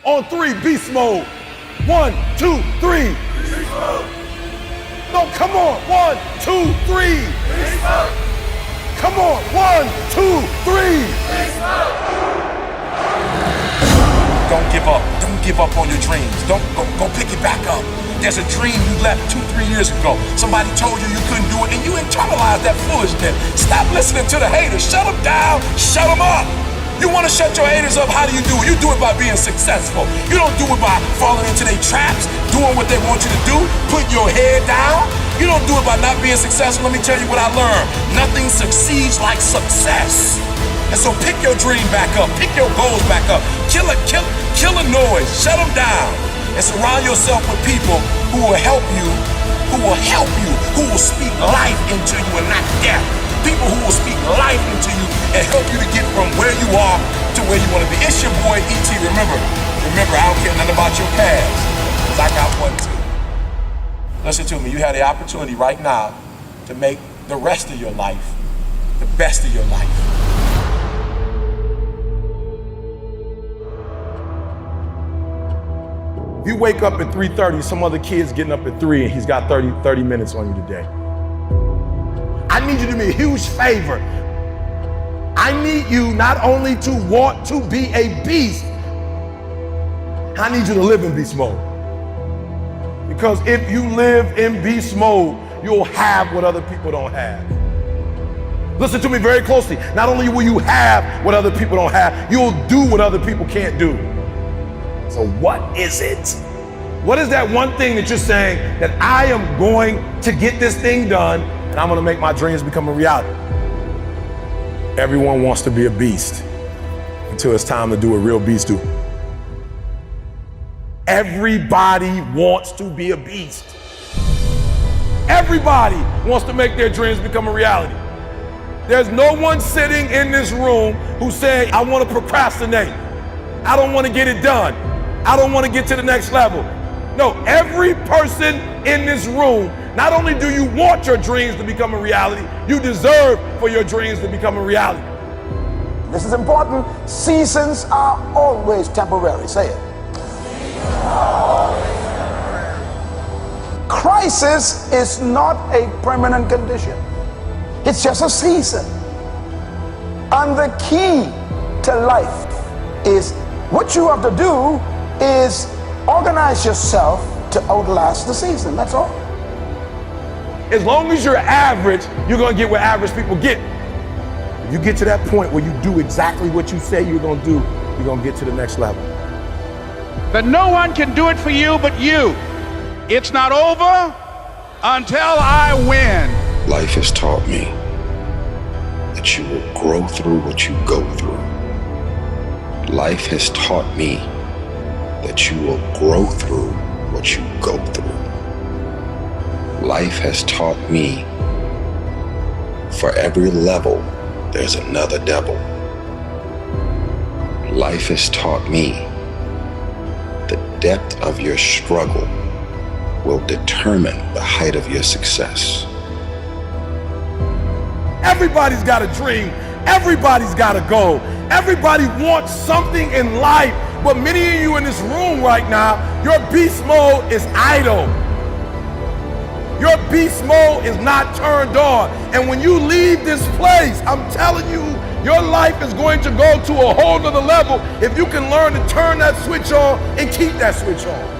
On 3, beast mode. 1, 2, 3. Beast mode. No, come on. 1, 2, 3. Beast mode. Come on. 1, 2, 3. Beast mode. Don't give up. Don't give up on your dreams. Don't go pick it back up. There's a dream you left 2-3 years ago. Somebody told you you couldn't do it, and you internalized that foolishness. Stop listening to the haters. Shut them down. Shut them up. You want to shut your haters up? How do you do it? You do it by being successful. You don't do it by falling into their traps, doing what they want you to do, putting your head down. You don't do it by not being successful. Let me tell you what I learned. Nothing succeeds like success. And so pick your dream back up. Pick your goals back up. Kill a noise. Shut them down. And surround yourself with people who will help you, who will speak life into you and not death. People who will speak life into you and help you to get from where you are to where you want to be. It's your boy E.T. Remember, I don't care nothing about your past, because I got one too. Listen to me, you have the opportunity right now to make the rest of your life the best of your life. If you wake up at 3:30, some other kid's getting up at 3 and he's got 30 minutes on you today. I need you to do me a huge favor. I need you not only to want to be a beast, I need you to live in beast mode. Because if you live in beast mode, you'll have what other people don't have. Listen to me very closely. Not only will you have what other people don't have, you'll do what other people can't do. So what is it? What is that one thing that you're saying that I am going to get this thing done and I'm going to make my dreams become a reality? Everyone wants to be a beast until it's time to do what real beasts do. Everybody wants to be a beast. Everybody wants to make their dreams become a reality. There's no one sitting in this room who's saying, I want to procrastinate. I don't want to get it done. I don't want to get to the next level. No, every person in this room, not only do you want your dreams to become a reality, you deserve for your dreams to become a reality. This is important. Seasons are always temporary. Say it. Crisis is not a permanent condition. It's just a season. And the key to life is what you have to do is organize yourself to outlast the season. That's all. As long as you're average, you're going to get what average people get. If you get to that point where you do exactly what you say you're going to do, you're going to get to the next level. That no one can do it for you but you. It's not over until I win. Life has taught me that you will grow through what you go through. Life has taught me that you will grow through what you go through. Life has taught me for every level, there's another devil. Life has taught me the depth of your struggle will determine the height of your success. Everybody's got a dream. Everybody's got a goal. Everybody wants something in life. But many of you in this room right now, your beast mode is idle. Your beast mode is not turned on. And when you leave this place, I'm telling you, your life is going to go to a whole nother level if you can learn to turn that switch on and keep that switch on.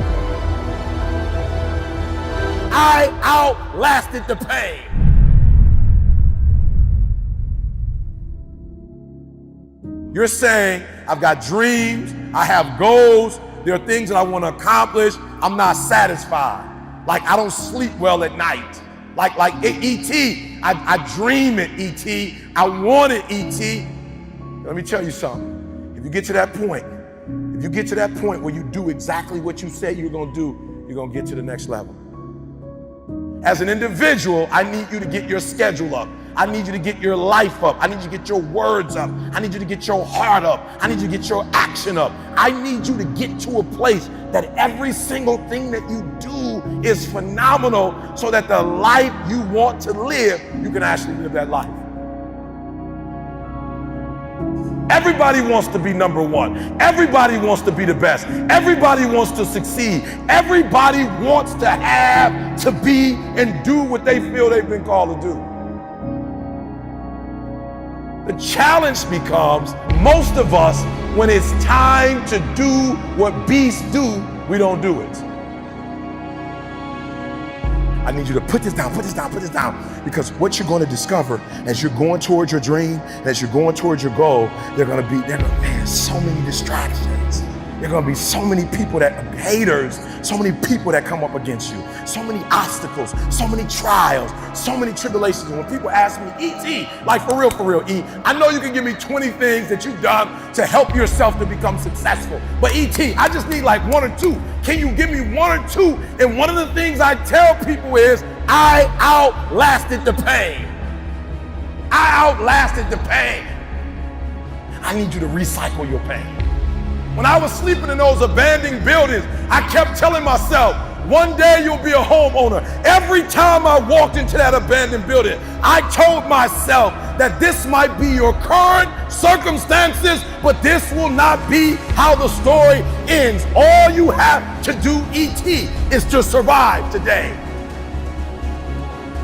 I outlasted the pain. You're saying, I've got dreams, I have goals, there are things that I want to accomplish, I'm not satisfied. Like I don't sleep well at night. Like E.T., I dream it, E.T., I want it, E.T. Let me tell you something. If you get to that point where you do exactly what you say you're going to do, you're going to get to the next level. As an individual, I need you to get your schedule up. I need you to get your life up. I need you to get your words up. I need you to get your heart up. I need you to get your action up. I need you to get to a place that every single thing that you do is phenomenal so that the life you want to live, you can actually live that life. Everybody wants to be number one. Everybody wants to be the best. Everybody wants to succeed. Everybody wants to have, to be, and do what they feel they've been called to do. The challenge becomes, most of us, when it's time to do what beasts do, we don't do it. I need you to put this down, put this down, put this down. Because what you're going to discover as you're going towards your dream, as you're going towards your goal, man, so many distractions. There are going to be so many people haters, so many people that come up against you, so many obstacles, so many trials, so many tribulations. And when people ask me, E.T., like for real, E, I know you can give me 20 things that you've done to help yourself to become successful. But E.T., I just need like one or two. Can you give me one or two? And one of the things I tell people is, I outlasted the pain. I outlasted the pain. I need you to recycle your pain. When I was sleeping in those abandoned buildings, I kept telling myself, one day you'll be a homeowner. Every time I walked into that abandoned building, I told myself that this might be your current circumstances, but this will not be how the story ends. All you have to do, E.T., is to survive today.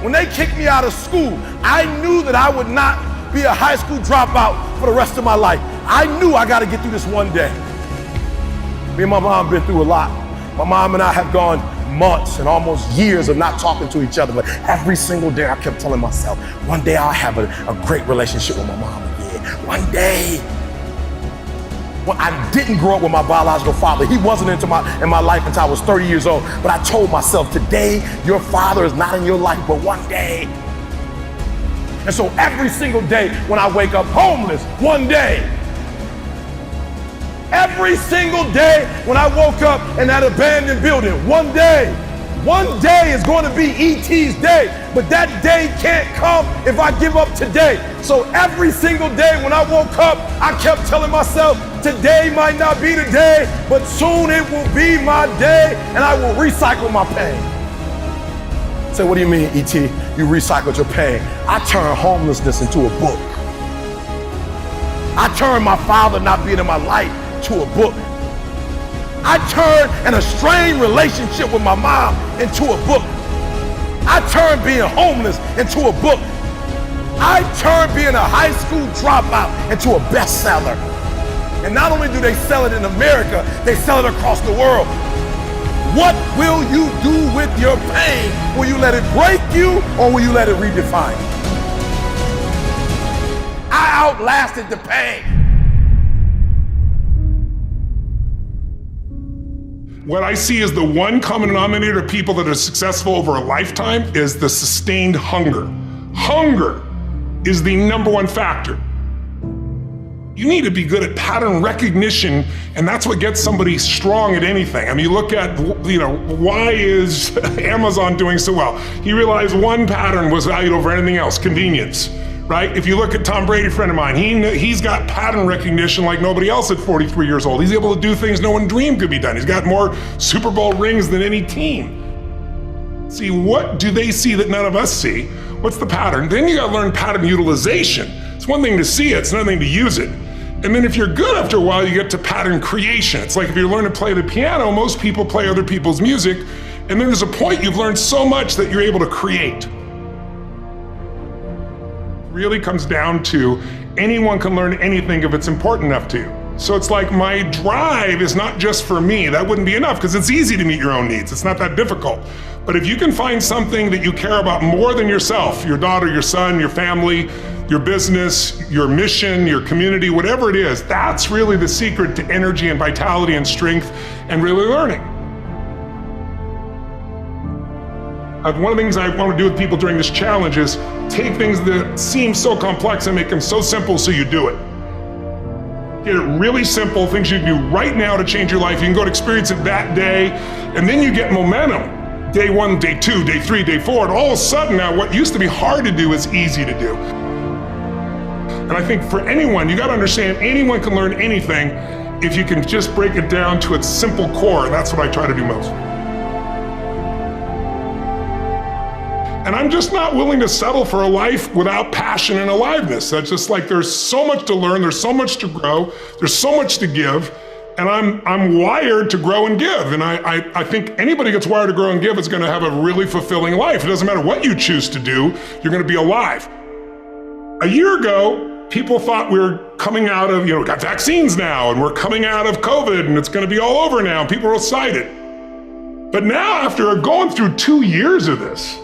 When they kicked me out of school, I knew that I would not be a high school dropout for the rest of my life. I knew I got to get through this one day. Me and my mom been through a lot. My mom and I have gone months and almost years of not talking to each other, but every single day I kept telling myself, one day I'll have a great relationship with my mom again. One day. Well, I didn't grow up with my biological father. He wasn't in my life until I was 30 years old. But I told myself, today your father is not in your life, but one day. And so every single day when I wake up homeless, one day. Every single day when I woke up in that abandoned building, one day is going to be E.T.'s day, but that day can't come if I give up today. So every single day when I woke up, I kept telling myself, today might not be the day, but soon it will be my day, and I will recycle my pain. Say, what do you mean, E.T.? You recycled your pain. I turned homelessness into a book. I turned my father not being in my life to a book. I turned an estranged relationship with my mom into a book. I turned being homeless into a book. I turned being a high school dropout into a bestseller. And not only do they sell it in America, they sell it across the world. What will you do with your pain? Will you let it break you, or will you let it redefine you? I outlasted the pain. What I see as the one common denominator of people that are successful over a lifetime is the sustained hunger. Hunger is the number one factor. You need to be good at pattern recognition, and that's what gets somebody strong at anything. I mean, you look at, why is Amazon doing so well? He realized one pattern was valued over anything else, convenience. Right? If you look at Tom Brady, a friend of mine, he's got pattern recognition like nobody else at 43 years old. He's able to do things no one dreamed could be done. He's got more Super Bowl rings than any team. See, what do they see that none of us see? What's the pattern? Then you gotta learn pattern utilization. It's one thing to see it, it's another thing to use it. And then if you're good after a while, you get to pattern creation. It's like if you learn to play the piano, most people play other people's music, and then there's a point you've learned so much that you're able to create. Really comes down to anyone can learn anything if it's important enough to. So it's like my drive is not just for me. That wouldn't be enough because it's easy to meet your own needs. It's not that difficult. But if you can find something that you care about more than yourself, your daughter, your son, your family, your business, your mission, your community, whatever it is, that's really the secret to energy and vitality and strength and really learning. One of the things I want to do with people during this challenge is take things that seem so complex and make them so simple so you do it. Get it really simple, things you can do right now to change your life. You can go to experience it that day, and then you get momentum. Day 1, day 2, day 3, day 4, and all of a sudden now what used to be hard to do is easy to do. And I think for anyone, you gotta understand anyone can learn anything if you can just break it down to its simple core, and that's what I try to do most. And I'm just not willing to settle for a life without passion and aliveness. That's just like, there's so much to learn, there's so much to grow, there's so much to give, and I'm wired to grow and give. And I think anybody gets wired to grow and give is gonna have a really fulfilling life. It doesn't matter what you choose to do, you're gonna be alive. A year ago, people thought we were coming out of, we got vaccines now, and we're coming out of COVID, and it's gonna be all over now, and people are excited. But now, after going through 2 years of this,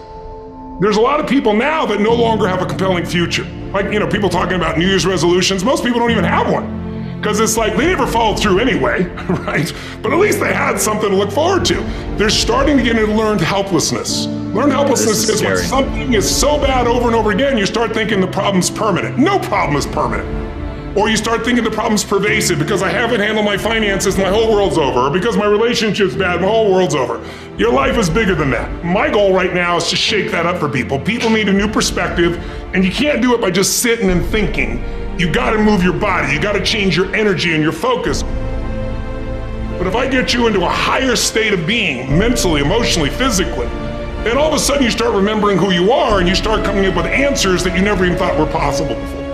there's a lot of people now that no longer have a compelling future. Like, people talking about New Year's resolutions, most people don't even have one. Because it's like, they never followed through anyway, right? But at least they had something to look forward to. They're starting to get into learned helplessness. Learned helplessness is when something is so bad over and over again, you start thinking the problem's permanent. No problem is permanent. Or you start thinking the problem's pervasive because I haven't handled my finances, my whole world's over. Or because my relationship's bad, my whole world's over. Your life is bigger than that. My goal right now is to shake that up for people. People need a new perspective, and you can't do it by just sitting and thinking. You gotta move your body, you gotta change your energy and your focus. But if I get you into a higher state of being, mentally, emotionally, physically, then all of a sudden you start remembering who you are and you start coming up with answers that you never even thought were possible before.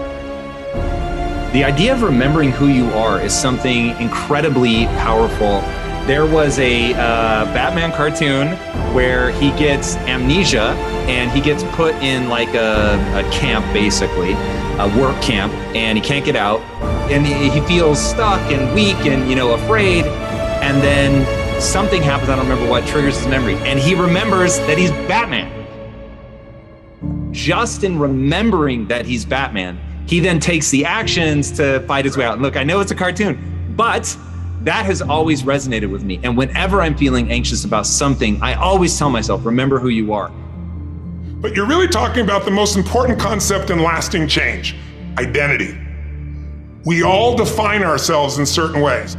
The idea of remembering who you are is something incredibly powerful. There was a Batman cartoon where he gets amnesia and he gets put in like a camp, basically, a work camp, and he can't get out. And he feels stuck and weak and, afraid. And then something happens, I don't remember what, triggers his memory. And he remembers that he's Batman. Just in remembering that he's Batman, he then takes the actions to fight his way out. And look, I know it's a cartoon, but that has always resonated with me. And whenever I'm feeling anxious about something, I always tell myself, remember who you are. But you're really talking about the most important concept in lasting change, identity. We all define ourselves in certain ways.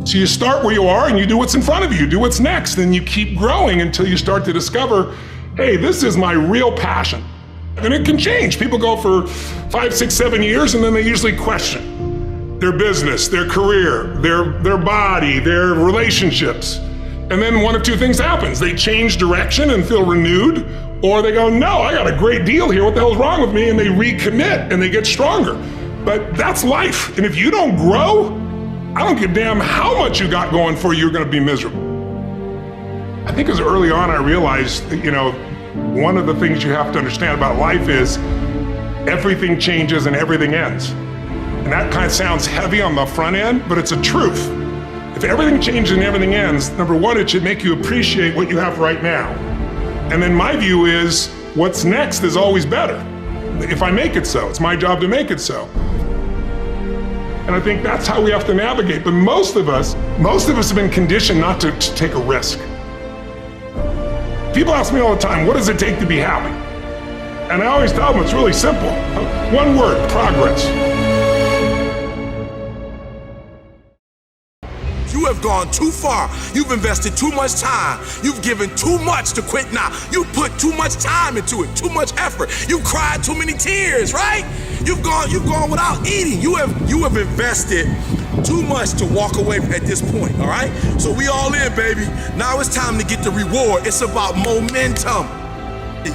So you start where you are and you do what's in front of you, do what's next, and you keep growing until you start to discover, hey, this is my real passion. And it can change. People go for 5, 6, 7 years and then they usually question their business, their career, their body, their relationships. And then one of two things happens. They change direction and feel renewed, or they go, no, I got a great deal here. What the hell's wrong with me? And they recommit and they get stronger. But that's life. And if you don't grow, I don't give a damn how much you got going for you, you're going to be miserable. I think as early on I realized that, one of the things you have to understand about life is everything changes and everything ends. And that kind of sounds heavy on the front end, but it's a truth. If everything changes and everything ends, number one, it should make you appreciate what you have right now. And then my view is what's next is always better. If I make it so, it's my job to make it so. And I think that's how we have to navigate. But most of us have been conditioned not to take a risk. People ask me all the time, what does it take to be happy? And I always tell them it's really simple. One word, progress. You have gone too far. You've invested too much time. You've given too much to quit now. You put too much time into it, too much effort. You've cried too many tears, right? You've gone without eating. You have invested too much to walk away at this point, all right? So we all in, baby. Now it's time to get the reward. It's about momentum.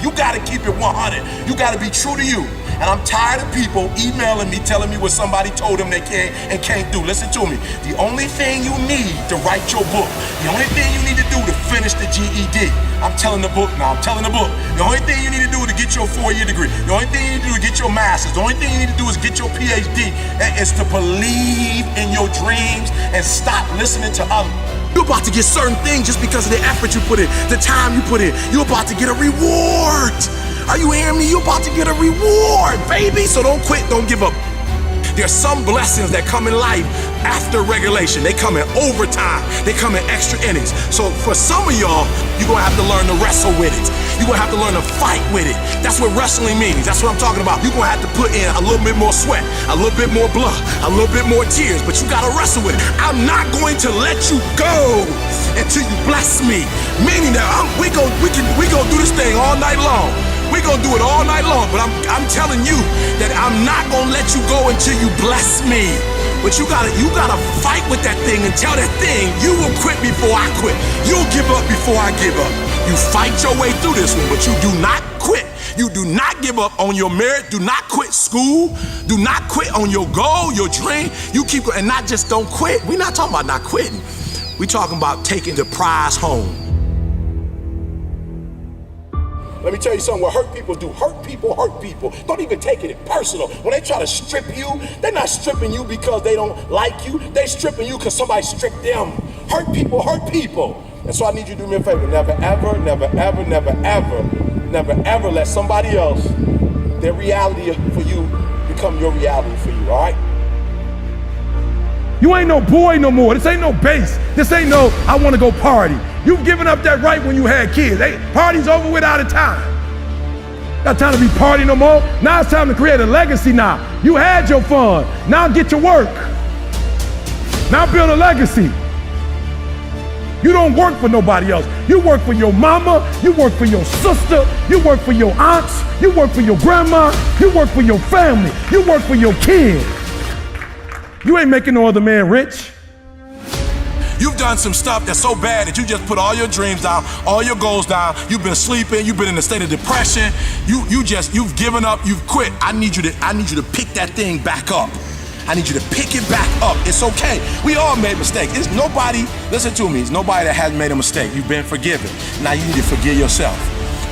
You gotta keep it 100. You gotta be true to you. And I'm tired of people emailing me, telling me what somebody told them they can and can't do. Listen to me. The only thing you need to write your book, the only thing you need to do to finish the GED, I'm telling the book now, I'm telling the book. The only thing you need to do to get your 4-year degree, the only thing you need to do to get your master's, the only thing you need to do is get your PhD, and it's to believe in your dreams and stop listening to others. You're about to get certain things just because of the effort you put in, the time you put in. You're about to get a reward. Are you hearing me? You're about to get a reward, baby. So don't quit, don't give up. There's some blessings that come in life after regulation. They come in overtime. They come in extra innings. So for some of y'all, you're gonna have to learn to wrestle with it. You're gonna have to learn to fight with it. That's what wrestling means. That's what I'm talking about. You're gonna have to put in a little bit more sweat, a little bit more blood, a little bit more tears, but you gotta wrestle with it. I'm not going to let you go until you bless me. Meaning that we go do this thing all night long. We're gonna do it all night long, but I'm telling you that I'm not gonna let you go until you bless me. But you gotta fight with that thing and tell that thing, you will quit before I quit. You'll give up before I give up. You fight your way through this one, but you do not quit. You do not give up on your merit. Do not quit school. Do not quit on your goal, your dream. You keep going, and not just don't quit. We're not talking about not quitting. We're talking about taking the prize home. Let me tell you something, what hurt people do. Hurt people hurt people. Don't even take it personal. When they try to strip you, they're not stripping you because they don't like you. They're stripping you because somebody stripped them. Hurt people hurt people. And so I need you to do me a favor. Never ever, never ever, never ever, never ever let somebody else, their reality for you, become your reality for you, all right? You ain't no boy no more. This ain't no base. This ain't no, I want to go party. You've given up that right when you had kids. Hey, party's over with out of time. Got time to be partying no more. Now it's time to create a legacy now. You had your fun. Now get to work. Now build a legacy. You don't work for nobody else. You work for your mama. You work for your sister. You work for your aunts. You work for your grandma. You work for your family. You work for your kids. You ain't making no other man rich. You've done some stuff that's so bad that you just put all your dreams down, all your goals down. You've been sleeping. You've been in a state of depression. You've given up. You've quit. I need you to pick that thing back up. I need you to pick it back up. It's okay. We all made mistakes. It's nobody. Listen to me. It's nobody that hasn't made a mistake. You've been forgiven. Now you need to forgive yourself.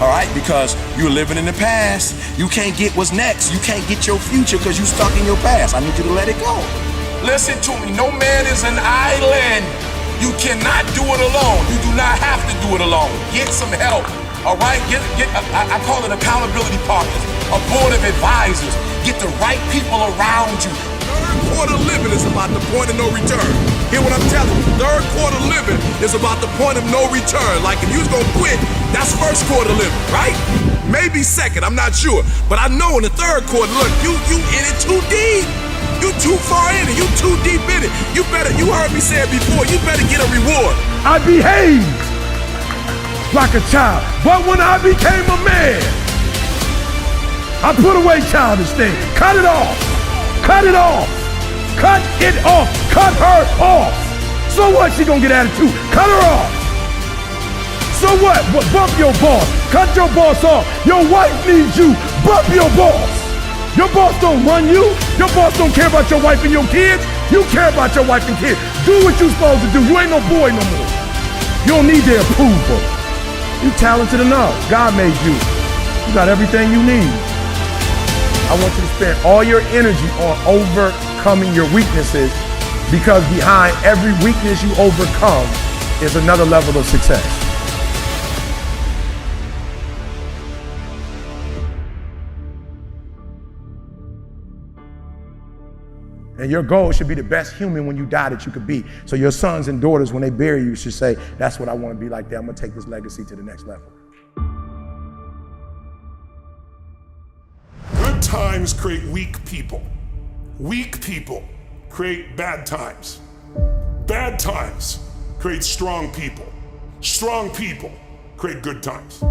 All right? Because you're living in the past. You can't get what's next. You can't get your future because you're stuck in your past. I need you to let it go. Listen to me. No man is an island. You cannot do it alone. You do not have to do it alone. Get some help. All right? I call it accountability partners, a board of advisors. Get the right people around you. Third quarter living is about the point of no return. Hear what I'm telling you? Third quarter living is about the point of no return. Like if you was gonna quit, that's first quarter living, right? Maybe second, I'm not sure. But I know in the third quarter, look, you in it too deep. You too far in it, you too deep in it. You heard me say it before, you better get a reward. I behaved like a child, but when I became a man, I put away childish things. Cut it off. Cut it off. Cut it off. Cut her off. So what? She gonna get attitude. Cut her off. So what? Bump your boss. Cut your boss off. Your wife needs you. Bump your boss. Your boss don't run you. Your boss don't care about your wife and your kids. You care about your wife and kids. Do what you supposed to do. You ain't no boy no more. You don't need their approval. You talented enough. God made you. You got everything you need. I want you to spend all your energy on overcoming your weaknesses, because behind every weakness you overcome is another level of success. And your goal should be the best human when you die that you could be. So your sons and daughters, when they bury you, should say, that's what I want to be like that. I'm going to take this legacy to the next level. Good times create weak people. Weak people create bad times. Bad times create strong people. Strong people create good times.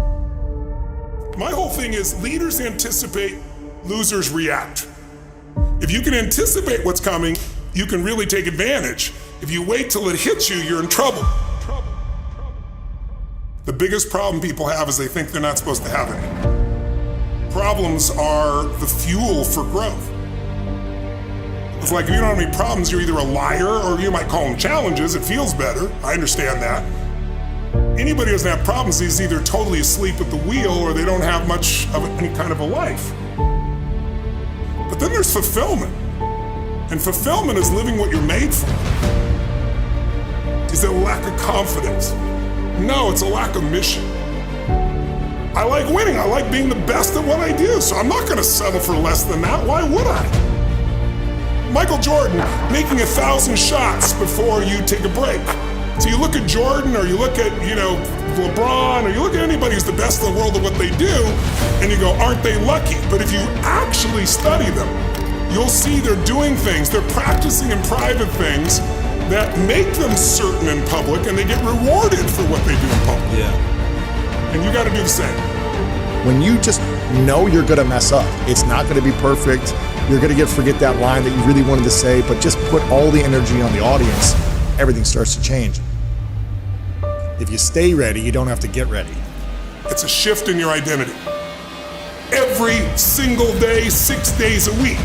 My whole thing is leaders anticipate, losers react. If you can anticipate what's coming, you can really take advantage. If you wait till it hits you, you're in trouble. The biggest problem people have is they think they're not supposed to have any. Problems are the fuel for growth. It's like if you don't have any problems, you're either a liar, or you might call them challenges. It feels better. I understand that. Anybody who doesn't have problems is either totally asleep at the wheel or they don't have much of any kind of a life. But then there's fulfillment. And fulfillment is living what you're made for. Is it a lack of confidence? No, it's a lack of mission. I like winning. I like being the best at what I do, so I'm not gonna settle for less than that. Why would I? Michael Jordan making 1,000 shots before you take a break. So you look at Jordan, or you look at, LeBron, or you look at anybody who's the best in the world at what they do, and you go, aren't they lucky? But if you actually study them, you'll see they're doing things, they're practicing in private things that make them certain in public, and they get rewarded for what they do in public. Yeah. And you gotta do the same. When you just know you're gonna mess up, it's not gonna be perfect, you're gonna forget that line that you really wanted to say, but just put all the energy on the audience, everything starts to change. If you stay ready, you don't have to get ready. It's a shift in your identity. Every single day, 6 days a week.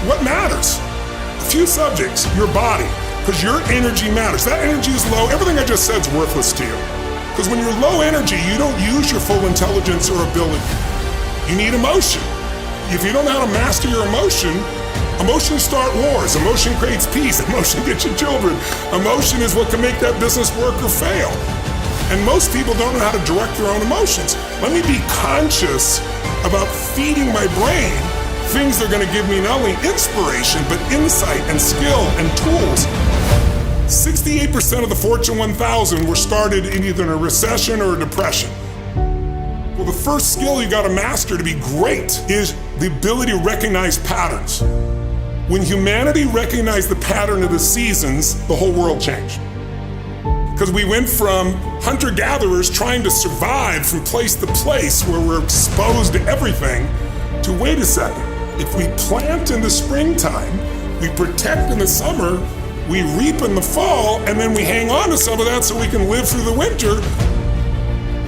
What matters? A few subjects, your body, because your energy matters. That energy is low, everything I just said is worthless to you. Because when you're low energy, you don't use your full intelligence or ability. You need emotion. If you don't know how to master your emotion, emotions start wars. Emotion creates peace. Emotion gets you children. Emotion is what can make that business work or fail. And most people don't know how to direct their own emotions. Let me be conscious about feeding my brain things that are going to give me not only inspiration, but insight and skill and tools. 68% of the Fortune 1000 were started in either a recession or a depression. Well, the first skill you got to master to be great is the ability to recognize patterns. When humanity recognized the pattern of the seasons, the whole world changed. Because we went from hunter-gatherers trying to survive from place to place where we're exposed to everything, to wait a second, if we plant in the springtime, we protect in the summer, we reap in the fall, and then we hang on to some of that so we can live through the winter.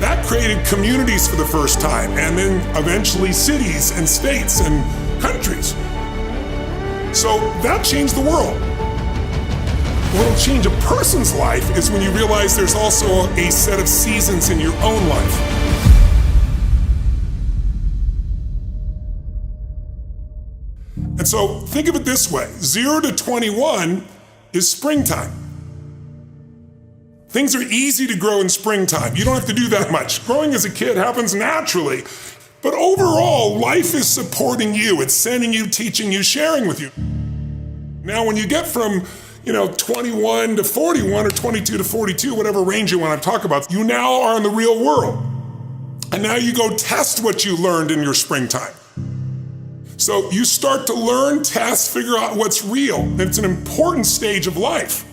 That created communities for the first time, and then eventually cities and states and countries. So that changed the world. What will change a person's life is when you realize there's also a set of seasons in your own life. And so think of it this way, 0 to 21 is springtime. Things are easy to grow in springtime. You don't have to do that much. Growing as a kid happens naturally. But overall, life is supporting you. It's sending you, teaching you, sharing with you. Now, when you get from 21 to 41 or 22 to 42, whatever range you want to talk about, you now are in the real world. And now you go test what you learned in your springtime. So you start to learn, test, figure out what's real. And it's an important stage of life.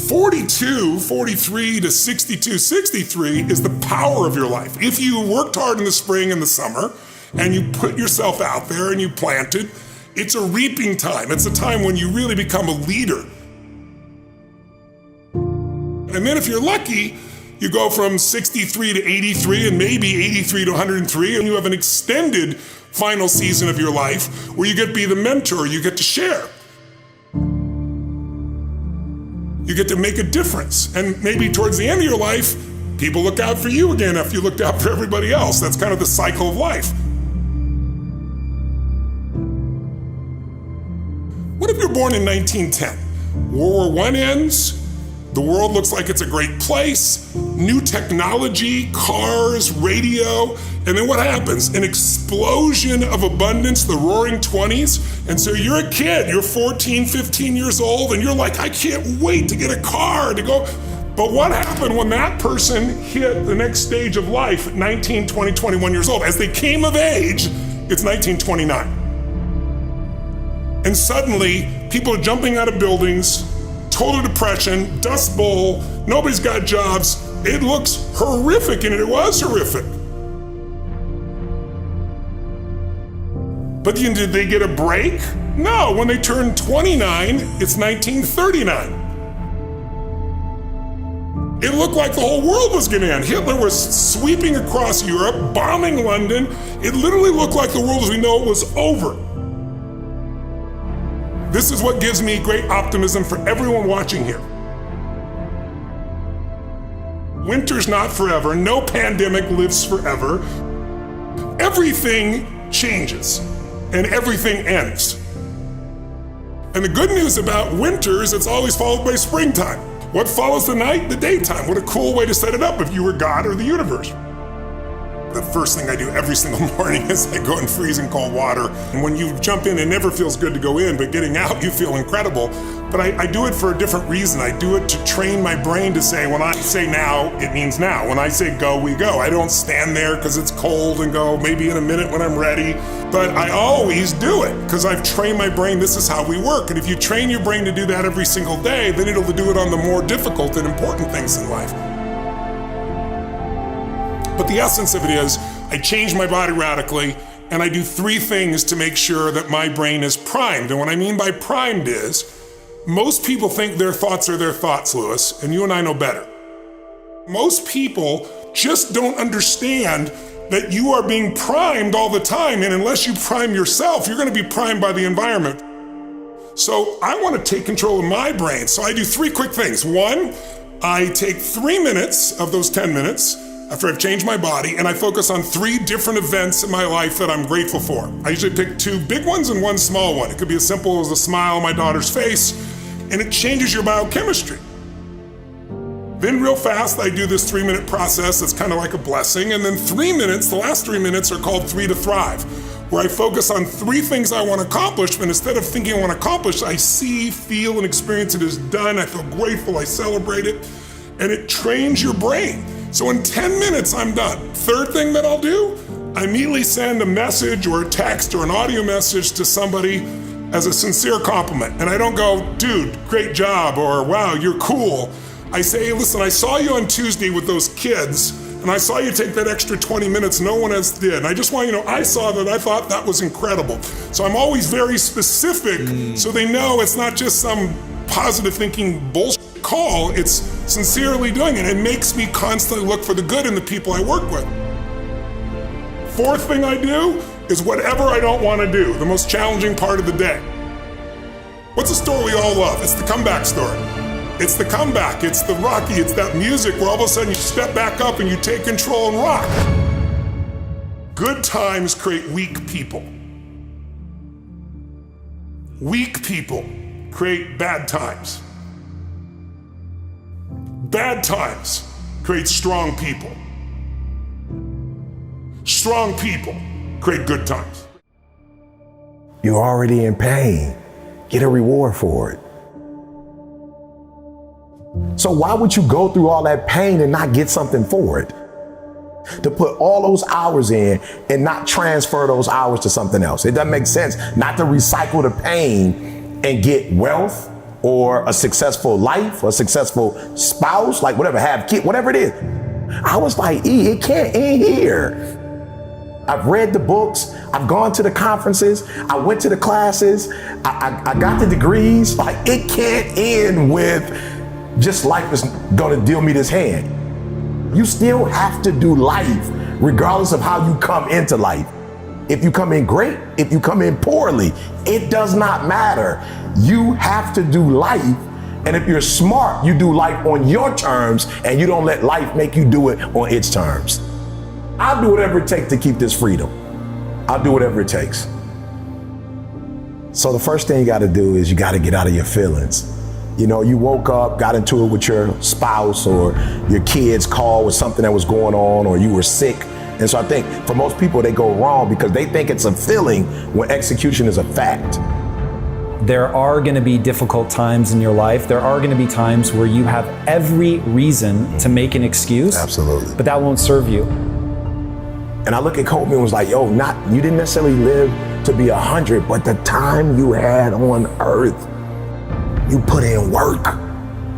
42, 43 to 62, 63 is the power of your life. If you worked hard in the spring and the summer, and you put yourself out there and you planted, it's a reaping time. It's a time when you really become a leader. And then if you're lucky, you go from 63 to 83 and maybe 83 to 103, and you have an extended final season of your life where you get to be the mentor, you get to share. You get to make a difference. And maybe towards the end of your life, people look out for you again after you looked out for everybody else. That's kind of the cycle of life. What if you're born in 1910? World War I ends, the world looks like it's a great place, new technology, cars, radio, and then what happens? An explosion of abundance, the roaring 20s, and so you're a kid, you're 14, 15 years old, and you're like, I can't wait to get a car, to go. But what happened when that person hit the next stage of life at 19, 20, 21 years old? As they came of age, it's 1929. And suddenly, people are jumping out of buildings, total depression, dust bowl, nobody's got jobs. It looks horrific, and it was horrific. But did they get a break? No, when they turned 29, it's 1939. It looked like the whole world was gonna end. Hitler was sweeping across Europe, bombing London. It literally looked like the world as we know it was over. This is what gives me great optimism for everyone watching here. Winter's not forever. No pandemic lives forever. Everything changes and everything ends. And the good news about winter is it's always followed by springtime. What follows the night? The daytime. What a cool way to set it up if you were God or the universe. The first thing I do every single morning is I go in freezing cold water. And when you jump in, it never feels good to go in, but getting out, you feel incredible. But I do it for a different reason. I do it to train my brain to say, when I say now, it means now. When I say go, we go. I don't stand there because it's cold and go maybe in a minute when I'm ready. But I always do it because I've trained my brain, this is how we work. And if you train your brain to do that every single day, then it'll do it on the more difficult and important things in life. But the essence of it is, I change my body radically, and I do 3 things to make sure that my brain is primed. And what I mean by primed is, most people think their thoughts are their thoughts, Lewis, and you and I know better. Most people just don't understand that you are being primed all the time, and unless you prime yourself, you're gonna be primed by the environment. So I wanna take control of my brain, so I do 3 quick things. 1, I take 3 minutes of those 10 minutes after I've changed my body, and I focus on 3 different events in my life that I'm grateful for. I usually pick 2 big ones and 1 small one. It could be as simple as a smile on my daughter's face, and it changes your biochemistry. Then real fast, I do this 3-minute process that's kind of like a blessing, and then 3 minutes, the last 3 minutes are called 3 to Thrive, where I focus on 3 things I want to accomplish, but instead of thinking I want to accomplish, I see, feel, and experience it as done. I feel grateful, I celebrate it, and it trains your brain. So in 10 minutes, I'm done. 3rd thing that I'll do, I immediately send a message or a text or an audio message to somebody as a sincere compliment. And I don't go, dude, great job, or wow, you're cool. I say, hey, listen, I saw you on Tuesday with those kids, and I saw you take that extra 20 minutes no one else did. And I just want you to know, I saw that, I thought that was incredible. So I'm always very specific so they know it's not just some positive thinking bullshit call, it's sincerely doing it. It makes me constantly look for the good in the people I work with. 4th thing I do is whatever I don't want to do, the most challenging part of the day. What's a story we all love? It's the comeback story. It's the comeback, it's the Rocky, it's that music where all of a sudden you step back up and you take control and rock. Good times create weak people. Weak people create bad times. Bad times create strong people. Strong people create good times. You're already in pain. Get a reward for it. So why would you go through all that pain and not get something for it? To put all those hours in and not transfer those hours to something else. It doesn't make sense not to recycle the pain and get wealth or a successful life or a successful spouse, like whatever, have kids, whatever it is. I was like, it can't end here. I've read the books, I've gone to the conferences, I went to the classes, I got the degrees. Like, it can't end with just life is gonna deal me this hand. You still have to do life regardless of how you come into life. If you come in great, if you come in poorly, it does not matter. You have to do life. And if you're smart, you do life on your terms and you don't let life make you do it on its terms. I'll do whatever it takes to keep this freedom. I'll do whatever it takes. So the first thing you gotta do is you gotta get out of your feelings. You know, you woke up, got into it with your spouse or your kids called with something that was going on, or you were sick. And so I think for most people, they go wrong because they think it's a feeling when execution is a fact. There are going to be difficult times in your life. There are going to be times where you have every reason to make an excuse. Absolutely. But that won't serve you. And I look at Kobe and was like, yo, you didn't necessarily live to be 100, but the time you had on earth, you put in work.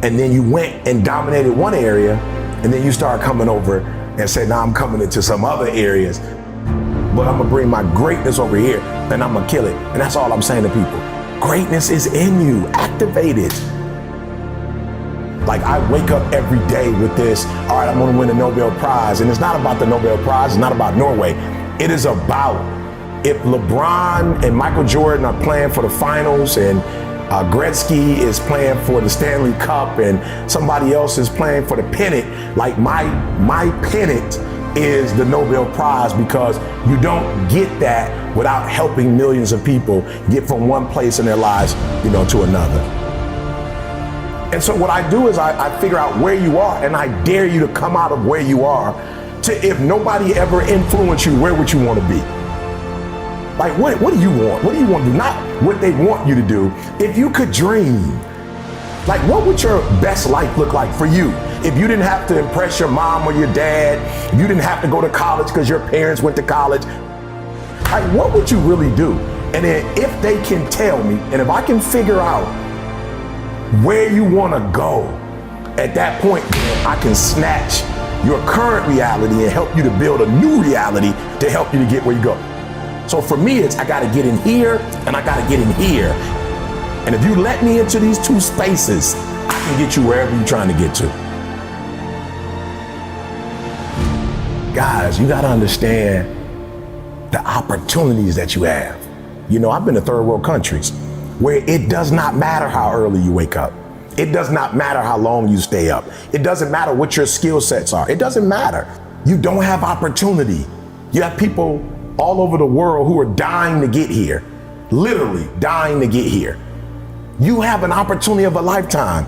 And then you went and dominated one area, and then you started coming over and said, now I'm coming into some other areas, but I'm gonna bring my greatness over here and I'm gonna kill it. And that's all I'm saying to people. Greatness is in you, activate it. Like, I wake up every day with this, all right, I'm gonna win a Nobel Prize. And it's not about the Nobel Prize, it's not about Norway. It is about if LeBron and Michael Jordan are playing for the finals and Gretzky is playing for the Stanley Cup and somebody else is playing for the pennant, like my pennant is the Nobel Prize, because you don't get that without helping millions of people get from one place in their lives, to another. And so what I do is I figure out where you are, and I dare you to come out of where you are to, if nobody ever influenced you, where would you want to be? Like, what do you want? What do you want to do? Not what they want you to do. If you could dream, like, what would your best life look like for you? If you didn't have to impress your mom or your dad, if you didn't have to go to college because your parents went to college, like, what would you really do? And then if they can tell me, and if I can figure out where you want to go, at that point, I can snatch your current reality and help you to build a new reality to help you to get where you go. So for me, it's I gotta get in here and I gotta get in here. And if you let me into these two spaces, I can get you wherever you're trying to get to. Guys, you gotta understand the opportunities that you have. You know, I've been to third world countries where it does not matter how early you wake up. It does not matter how long you stay up. It doesn't matter what your skill sets are. It doesn't matter. You don't have opportunity. You have people all over the world who are dying to get here, literally dying to get here. You have an opportunity of a lifetime,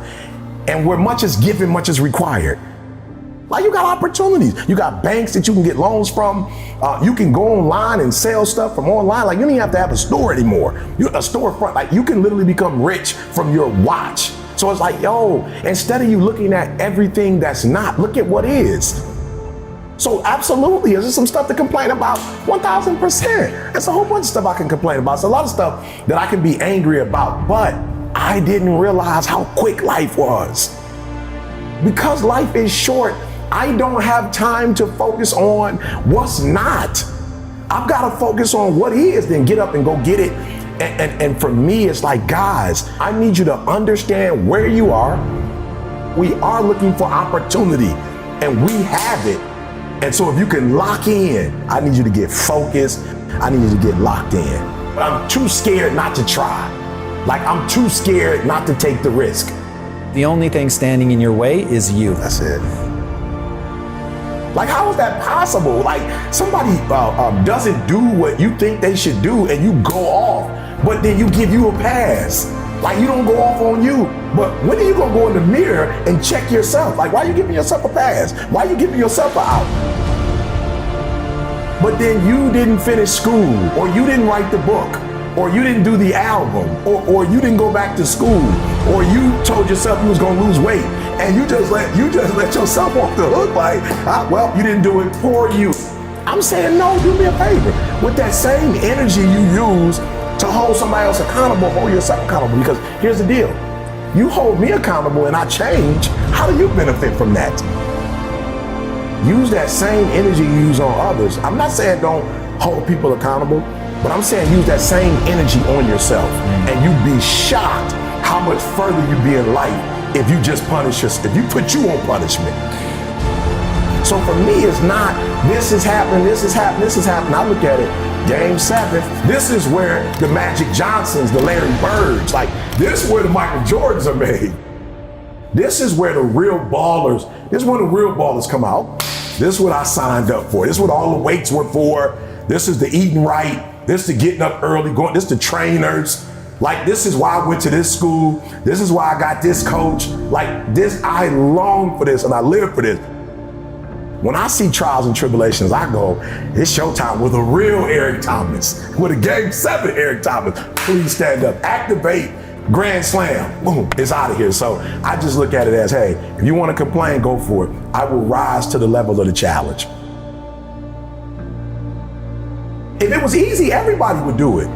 and where much is given, much is required. Like, you got opportunities. You got banks that you can get loans from. You can go online and sell stuff from online. Like, you don't even have to have a store anymore. You're a storefront. Like, you can literally become rich from your watch. So it's like, yo, instead of you looking at everything that's not, look at what is. So absolutely, is there some stuff to complain about? 1000%. There's a whole bunch of stuff I can complain about. It's a lot of stuff that I can be angry about, but I didn't realize how quick life was. Because life is short, I don't have time to focus on what's not. I've got to focus on what is, then get up and go get it. And for me, it's like, guys, I need you to understand where you are. We are looking for opportunity, and we have it. And so if you can lock in, I need you to get focused. I need you to get locked in. But I'm too scared not to try. Like, I'm too scared not to take the risk. The only thing standing in your way is you. That's it. Like, how is that possible? Like, somebody doesn't do what you think they should do and you go off, but then you give you a pass. Like, you don't go off on you. But when are you gonna go in the mirror and check yourself? Like, why are you giving yourself a pass? Why are you giving yourself an out? But then you didn't finish school, or you didn't write the book, or you didn't do the album, or you didn't go back to school, or you told yourself you was gonna lose weight, and you just let yourself off the hook. Like, well, you didn't do it for you. I'm saying, no, do me a favor. With that same energy you use to hold somebody else accountable, hold yourself accountable. Because here's the deal. You hold me accountable and I change, how do you benefit from that? Use that same energy you use on others. I'm not saying don't hold people accountable, but I'm saying use that same energy on yourself. And you'd be shocked how much further you'd be in life if you just punish yourself, if you put you on punishment. So for me, it's not, this is happening, this is happening, this is happening. I look at it, Game 7, this is where the Magic Johnsons, the Larry Birds, like, this is where the Michael Jordans are made. This is where the real ballers, this is when the real ballers come out. This is what I signed up for. This is what all the weights were for. This is the eating right. This is the getting up early, this is the trainers. Like, this is why I went to this school. This is why I got this coach. Like, this, I long for this and I live for this. When I see trials and tribulations, I go, it's showtime with a real Eric Thomas, with a Game 7 Eric Thomas. Please stand up, activate, grand slam, boom, it's out of here. So I just look at it as, hey, if you want to complain, go for it. I will rise to the level of the challenge. If it was easy, everybody would do it.